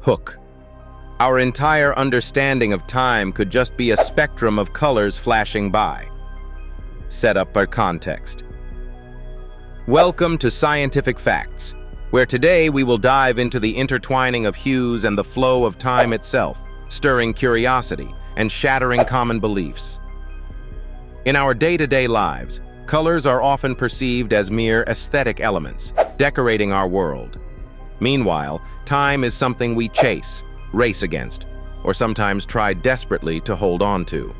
Hook. Our entire understanding of time could just be a spectrum of colors flashing by. Set up our context. Welcome to Scientific Facts, where today we will dive into the intertwining of hues and the flow of time itself, stirring curiosity and shattering common beliefs. In our day-to-day lives, colors are often perceived as mere aesthetic elements, decorating our world. Meanwhile, time is something we chase, race against, or sometimes try desperately to hold on to.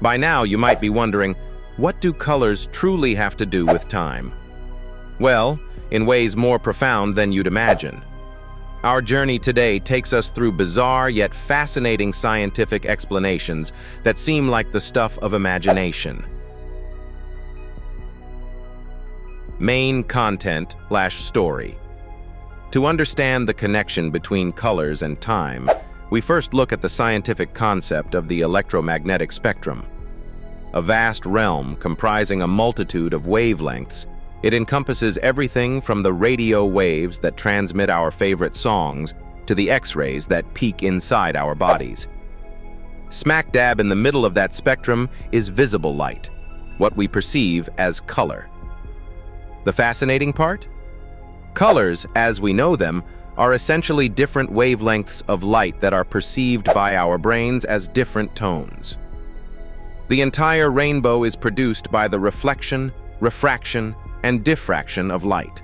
By now, you might be wondering, what do colors truly have to do with time? Well, in ways more profound than you'd imagine. Our journey today takes us through bizarre yet fascinating scientific explanations that seem like the stuff of imagination. Main content/story. To understand the connection between colors and time, we first look at the scientific concept of the electromagnetic spectrum. A vast realm comprising a multitude of wavelengths, it encompasses everything from the radio waves that transmit our favorite songs to the X-rays that peek inside our bodies. Smack dab in the middle of that spectrum is visible light, what we perceive as color. The fascinating part? Colors, as we know them, are essentially different wavelengths of light that are perceived by our brains as different tones. The entire rainbow is produced by the reflection, refraction, and diffraction of light.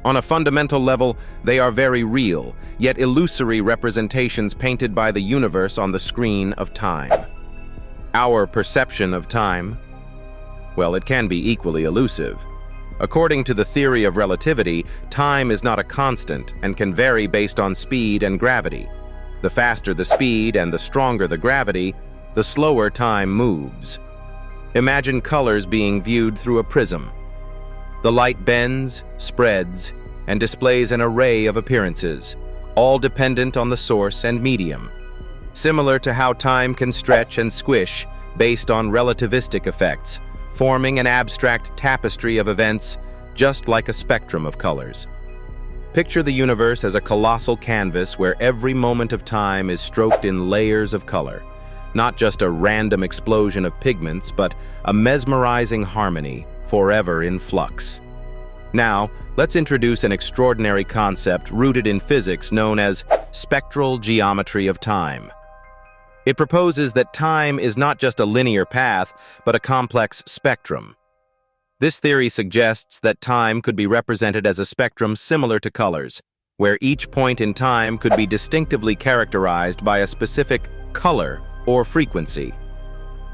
On a fundamental level, they are very real, yet illusory representations painted by the universe on the screen of time. Our perception of time, well, it can be equally elusive. According to the theory of relativity, time is not a constant and can vary based on speed and gravity. The faster the speed and the stronger the gravity, the slower time moves. Imagine colors being viewed through a prism. The light bends, spreads, and displays an array of appearances, all dependent on the source and medium. Similar to how time can stretch and squish based on relativistic effects, forming an abstract tapestry of events just like a spectrum of colors. Picture the universe as a colossal canvas where every moment of time is stroked in layers of color, not just a random explosion of pigments, but a mesmerizing harmony, forever in flux. Now, let's introduce an extraordinary concept rooted in physics known as spectral geometry of time. It proposes that time is not just a linear path, but a complex spectrum. This theory suggests that time could be represented as a spectrum similar to colors, where each point in time could be distinctively characterized by a specific color or frequency.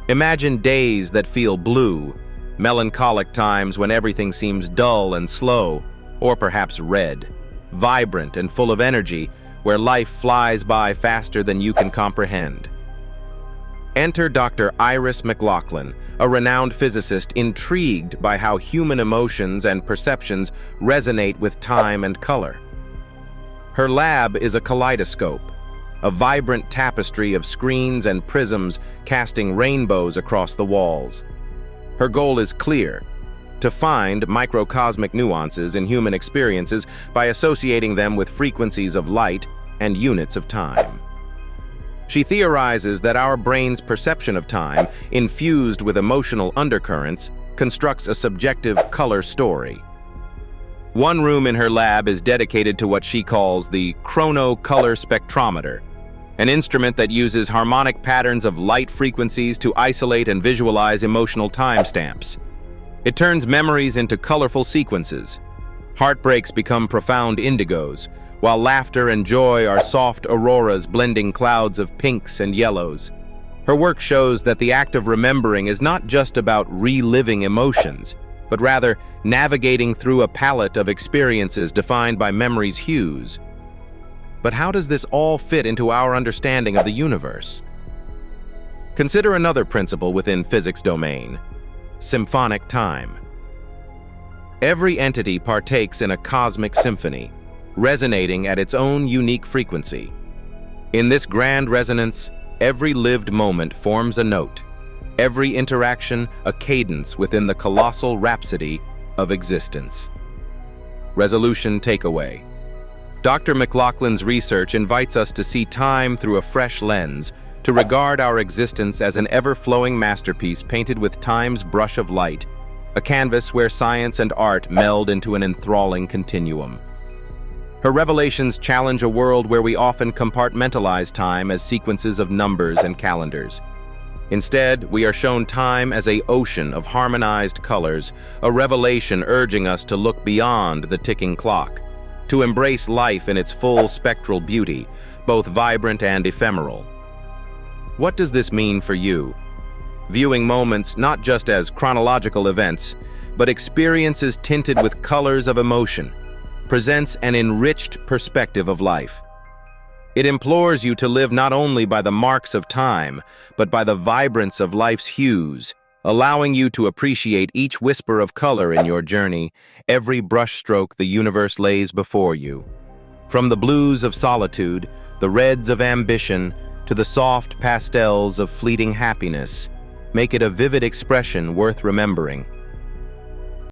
Imagine days that feel blue, melancholic times when everything seems dull and slow, or perhaps red, vibrant and full of energy, where life flies by faster than you can comprehend. Enter Dr. Iris McLaughlin, a renowned physicist intrigued by how human emotions and perceptions resonate with time and color. Her lab is a kaleidoscope, a vibrant tapestry of screens and prisms casting rainbows across the walls. Her goal is clear: to find microcosmic nuances in human experiences by associating them with frequencies of light and units of time. She theorizes that our brain's perception of time, infused with emotional undercurrents, constructs a subjective color story. One room in her lab is dedicated to what she calls the chrono-color spectrometer, an instrument that uses harmonic patterns of light frequencies to isolate and visualize emotional timestamps. It turns memories into colorful sequences. Heartbreaks become profound indigos, while laughter and joy are soft auroras blending clouds of pinks and yellows. Her work shows that the act of remembering is not just about reliving emotions, but rather navigating through a palette of experiences defined by memory's hues. But how does this all fit into our understanding of the universe? Consider another principle within physics domain: symphonic time. Every entity partakes in a cosmic symphony, resonating at its own unique frequency. In this grand resonance, every lived moment forms a note, every interaction a cadence within the colossal rhapsody of existence. Resolution takeaway. Dr. McLaughlin's research invites us to see time through a fresh lens, to regard our existence as an ever-flowing masterpiece painted with time's brush of light, a canvas where science and art meld into an enthralling continuum. Her revelations challenge a world where we often compartmentalize time as sequences of numbers and calendars. Instead, we are shown time as an ocean of harmonized colors, a revelation urging us to look beyond the ticking clock, to embrace life in its full spectral beauty, both vibrant and ephemeral. What does this mean for you? Viewing moments not just as chronological events, but experiences tinted with colors of emotion, presents an enriched perspective of life. It implores you to live not only by the marks of time, but by the vibrance of life's hues, allowing you to appreciate each whisper of color in your journey, every brushstroke the universe lays before you. From the blues of solitude, the reds of ambition, to the soft pastels of fleeting happiness, make it a vivid expression worth remembering.